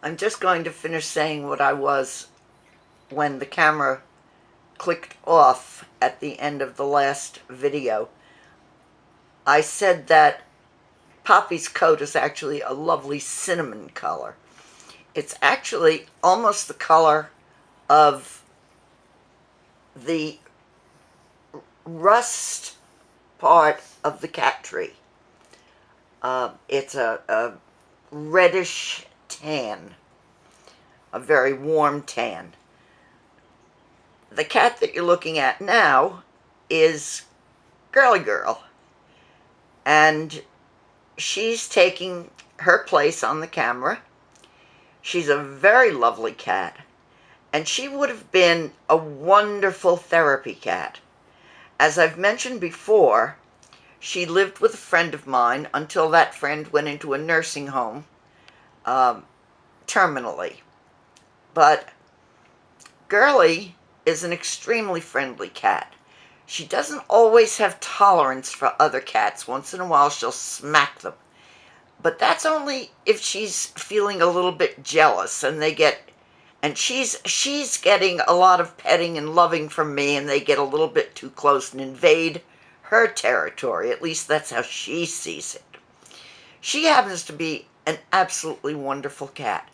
I'm just going to finish saying what I was when the camera clicked off at the end of the last video. I said that Poppy's coat is actually a lovely cinnamon color. It's actually almost the color of the rust part of the cat tree. It's a reddish tan, a very warm tan. The cat that you're looking at now is Girly Girl, and she's taking her place on the camera. She's a very lovely cat, and she would have been a wonderful therapy cat. As I've mentioned before, she lived with a friend of mine until that friend went into a nursing home terminally. But Girly is an extremely friendly cat. She doesn't always have tolerance for other cats. Once in a while she'll smack them. But that's only if she's feeling a little bit jealous and she's getting a lot of petting and loving from me, and they get a little bit too close and invade her territory. At least that's how she sees it. She happens to be an absolutely wonderful cat.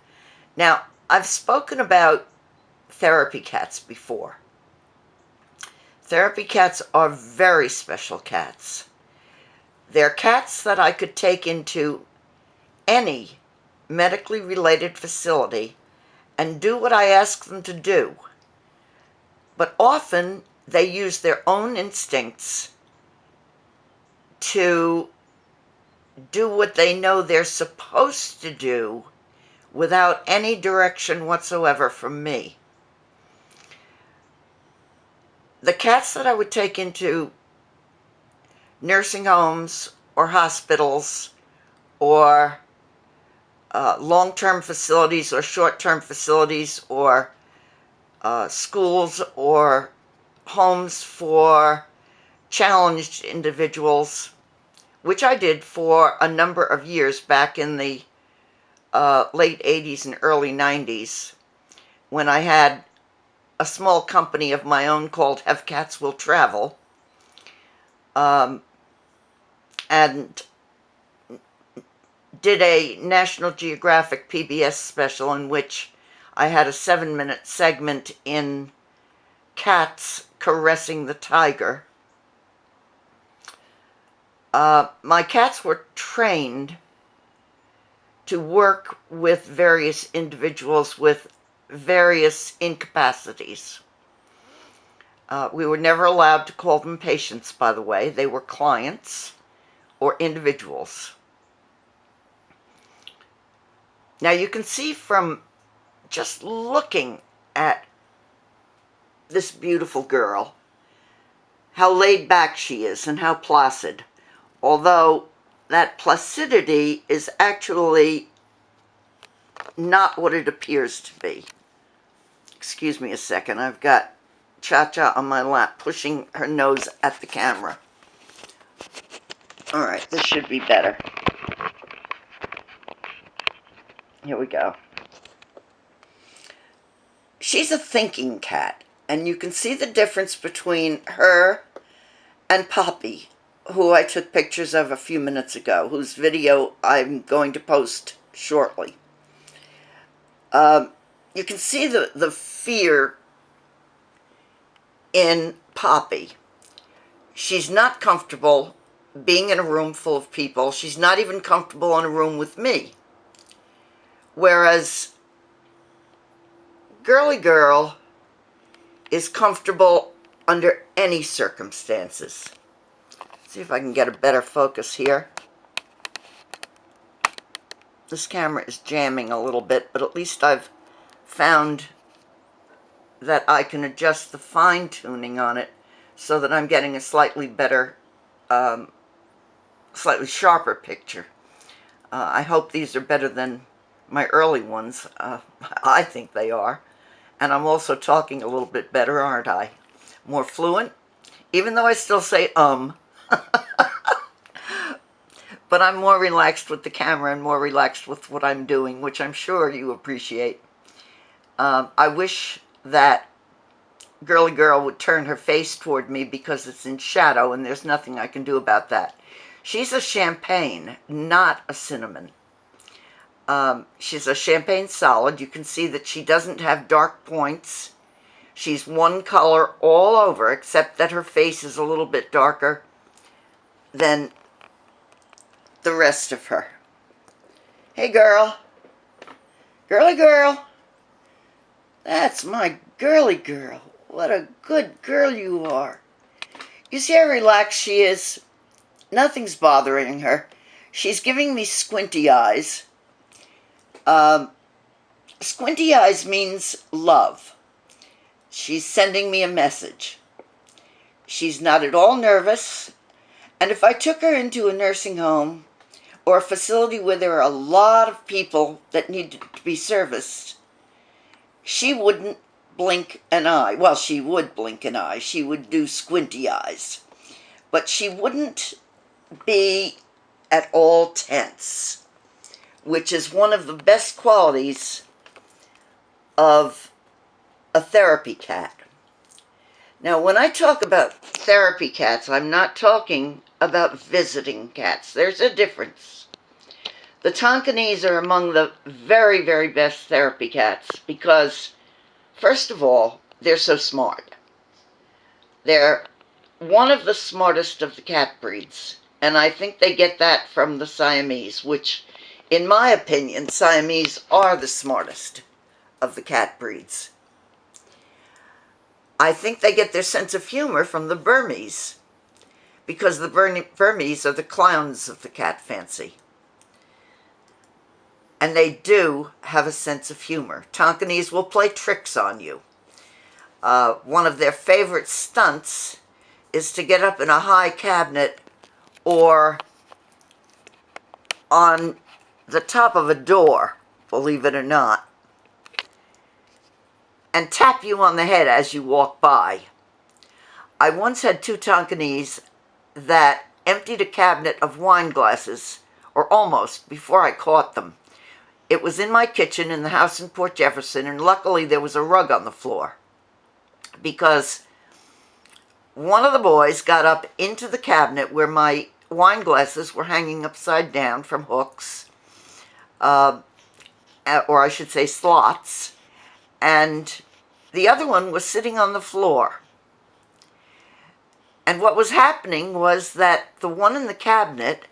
Now, I've spoken about therapy cats before. Therapy cats are very special cats. They're cats that I could take into any medically related facility and do what I ask them to do. But often they use their own instincts to do what they know they're supposed to do without any direction whatsoever from me. The cats that I would take into nursing homes or hospitals or long-term facilities or short-term facilities or schools or homes for challenged individuals, which I did for a number of years back in the late 80s and early 90s, when I had a small company of my own called Have Cats Will Travel, and did a National Geographic PBS special in which I had a 7-minute segment in cats caressing the tiger. My cats were trained to work with various individuals with various incapacities. We were never allowed to call them patients, by the way. They were clients or individuals. Now you can see from just looking at this beautiful girl how laid back she is and how placid, although that placidity is actually not what it appears to be. Excuse me a second, I've got Cha-Cha on my lap pushing her nose at the camera. Alright, this should be better. Here we go. She's a thinking cat, and you can see the difference between her and Poppy, who I took pictures of a few minutes ago, whose video I'm going to post shortly. You can see the fear in Poppy. She's not comfortable being in a room full of people. She's not even comfortable in a room with me. Whereas Girly Girl is comfortable under any circumstances. See if I can get a better focus here. This camera is jamming a little bit, but at least I've found that I can adjust the fine-tuning on it so that I'm getting a slightly better, slightly sharper picture. I hope these are better than my early ones. I think they are. And I'm also talking a little bit better, aren't I? More fluent, even though I still say. But but I'm more relaxed with the camera and more relaxed with what I'm doing, which I'm sure you appreciate. I wish that Girly Girl would turn her face toward me because it's in shadow and there's nothing I can do about that. She's a champagne, not a cinnamon. She's a champagne solid. You can see that she doesn't have dark points. She's one color all over, except that her face is a little bit darker than the rest of her. Hey, girl. Girly Girl. That's my Girly Girl. What a good girl you are. You see how relaxed she is? Nothing's bothering her. She's giving me squinty eyes. Squinty eyes means love. She's sending me a message. She's not at all nervous, and if I took her into a nursing home or a facility where there are a lot of people that need to be serviced, she wouldn't blink an eye. Well, she would blink an eye. She would do squinty eyes. But she wouldn't be at all tense, which is one of the best qualities of a therapy cat. Now, when I talk about therapy cats, I'm not talking about visiting cats. There's a difference. The Tonkinese are among the very, very best therapy cats because, first of all, they're so smart. They're one of the smartest of the cat breeds, and I think they get that from the Siamese, which, in my opinion, Siamese are the smartest of the cat breeds. I think they get their sense of humor from the Burmese, because the Burmese are the clowns of the cat fancy. And they do have a sense of humor. Tonkinese will play tricks on you. One of their favorite stunts is to get up in a high cabinet or on the top of a door, believe it or not, and tap you on the head as you walk by. I once had two Tonkinese that emptied a cabinet of wine glasses, or almost, before I caught them. It was in my kitchen in the house in Port Jefferson, and luckily there was a rug on the floor, because one of the boys got up into the cabinet where my wine glasses were hanging upside down from hooks, or I should say slots, and the other one was sitting on the floor. And what was happening was that the one in the cabinet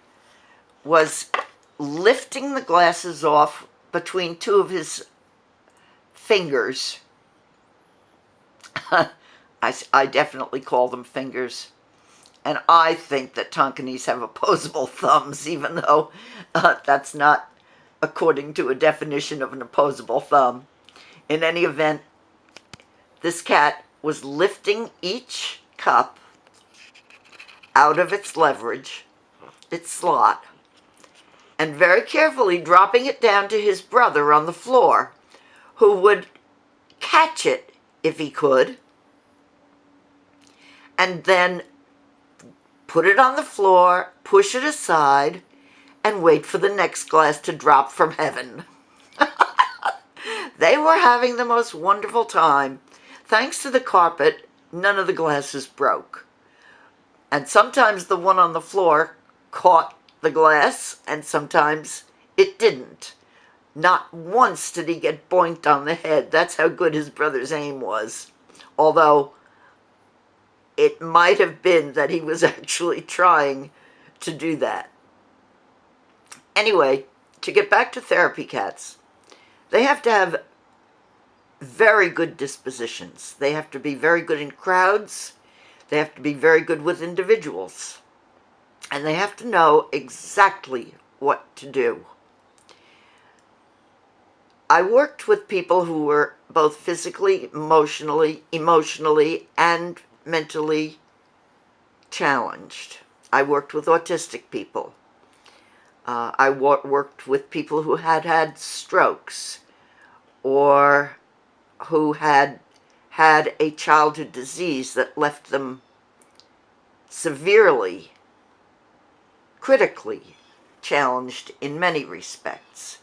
was lifting the glasses off between two of his fingers. I definitely call them fingers. And I think that Tonkinese have opposable thumbs, even though that's not according to a definition of an opposable thumb. In any event, this cat was lifting each cup out of its leverage, its slot, and very carefully dropping it down to his brother on the floor, who would catch it if he could, and then put it on the floor, push it aside, and wait for the next glass to drop from heaven. They were having the most wonderful time. Thanks to the carpet, none of the glasses broke. And sometimes the one on the floor caught the glass, and sometimes it didn't. Not once did he get boinked on the head. That's how good his brother's aim was. Although it might have been that he was actually trying to do that. Anyway, to get back to therapy cats, they have to have very good dispositions. They have to be very good in crowds. They have to be very good with individuals. And they have to know exactly what to do. I worked with people who were both physically, emotionally, and mentally challenged. I worked with autistic people. I worked with people who had strokes, or who had a childhood disease that left them severely, critically challenged in many respects.